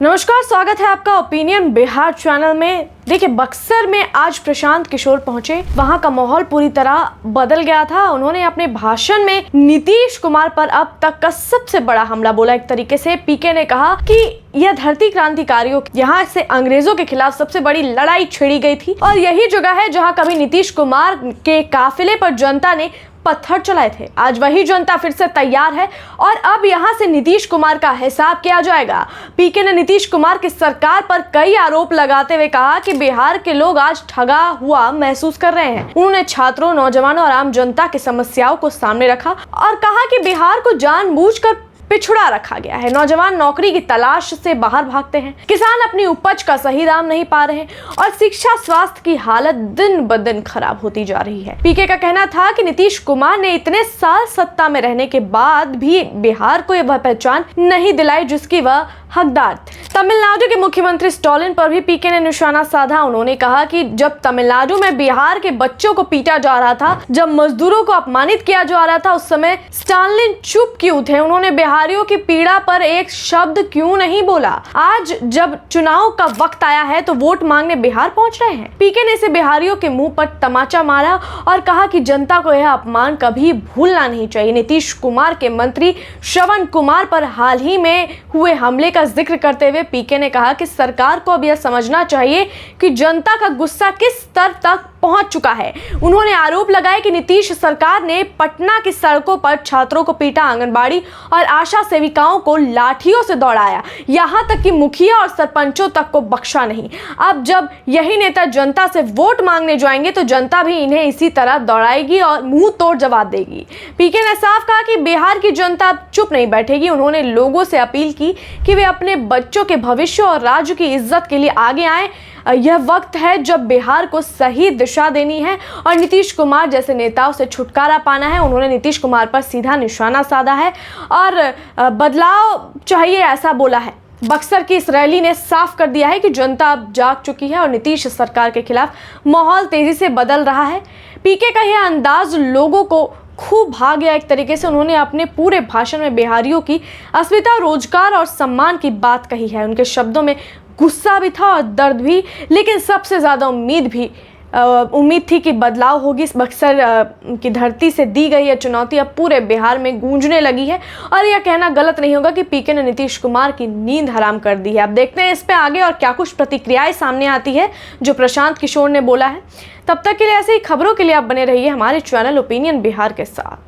नमस्कार, स्वागत है आपका ओपिनियन बिहार चैनल में। देखिए, बक्सर में आज प्रशांत किशोर पहुंचे। वहां का माहौल पूरी तरह बदल गया था। उन्होंने अपने भाषण में नीतीश कुमार पर अब तक का सबसे बड़ा हमला बोला। एक तरीके से पीके ने कहा कि यह धरती क्रांतिकारियों, यहाँ से अंग्रेजों के खिलाफ सबसे बड़ी लड़ाई छेड़ी गई थी और यही जगह है जहाँ कभी नीतीश कुमार के काफिले पर जनता ने पत्थर चलाए थे। आज वही जनता फिर से तैयार है और अब यहां से नीतीश कुमार का हिसाब किया जाएगा। पीके ने नीतीश कुमार की सरकार पर कई आरोप लगाते हुए कहा कि बिहार के लोग आज ठगा हुआ महसूस कर रहे हैं। उन्होंने छात्रों, नौजवानों और आम जनता की समस्याओं को सामने रखा और कहा कि बिहार को जानबूझकर पिछड़ा रखा गया है। नौजवान नौकरी की तलाश से बाहर भागते हैं, किसान अपनी उपज का सही दाम नहीं पा रहे हैं और शिक्षा, स्वास्थ्य की हालत दिन ब दिन खराब होती जा रही है। पीके का कहना था कि नीतीश कुमार ने इतने साल सत्ता में रहने के बाद भी बिहार को यह पहचान नहीं दिलाई जिसकी वह हकदार थे। तमिलनाडु के मुख्यमंत्री स्टालिन पर भी पीके ने निशाना साधा। उन्होंने कहा कि जब तमिलनाडु में बिहार के बच्चों को पीटा जा रहा था, जब मजदूरों को अपमानित किया जा रहा था, उस समय स्टालिन चुप क्यों थे? उन्होंने बिहारियों की पीड़ा पर एक शब्द क्यों नहीं बोला? आज जब चुनाव का वक्त आया है तो वोट मांगने बिहार पहुंच रहे हैं। पीके ने इसे बिहारियों के मुंह पर तमाचा मारा और कहा कि जनता को यह अपमान कभी भूलना नहीं चाहिए। नीतीश कुमार के मंत्री श्रवण कुमार पर हाल ही में हुए हमले का जिक्र करते हुए पीके ने कहा कि सरकार को अब यह समझना चाहिए कि जनता का गुस्सा किस स्तर तक पहुंच चुका है। उन्होंने आरोप लगाया कि नीतीश सरकार ने पटना की सड़कों पर छात्रों को पीटा, आंगनबाड़ी और आशा सेविकाओं को लाठियों से दौड़ाया, यहां तक कि मुखिया और सरपंचों तक को बख्शा नहीं। अब जब यही नेता जनता से वोट मांगने जाएंगे तो जनता भी इन्हें इसी तरह दौड़ाएगी और मुंह तोड़ जवाब देगी। पीके ने साफ कहा कि बिहार की जनता अब चुप नहीं बैठेगी। उन्होंने लोगों से अपील की कि वे अपने बच्चों के भविष्य और राज्य की इज्जत के लिए आगे आए। यह वक्त है जब बिहार को सही दिशा देनी है और नीतीश कुमार जैसे नेताओं से छुटकारा पाना है। उन्होंने नीतीश कुमार पर सीधा निशाना साधा है और बदलाव चाहिए ऐसा बोला है। बक्सर की इस रैली ने साफ कर दिया है कि जनता अब जाग चुकी है और नीतीश सरकार के खिलाफ माहौल तेजी से बदल रहा है। पीके का यह अंदाज लोगों को खूब भा गया। एक तरीके से उन्होंने अपने पूरे भाषण में बिहारियों की अस्मिता, रोजगार और सम्मान की बात कही है। उनके शब्दों में गुस्सा भी था और दर्द भी, लेकिन सबसे ज़्यादा उम्मीद थी कि बदलाव होगी। इस बक्सर की धरती से दी गई यह चुनौती अब पूरे बिहार में गूंजने लगी है और यह कहना गलत नहीं होगा कि पीके ने नीतीश कुमार की नींद हराम कर दी है। अब देखते हैं इस पे आगे और क्या कुछ प्रतिक्रियाएं सामने आती है जो प्रशांत किशोर ने बोला है। तब तक के लिए ऐसे ही खबरों के लिए आप बने रहिए हमारे चैनल ओपिनियन बिहार के साथ।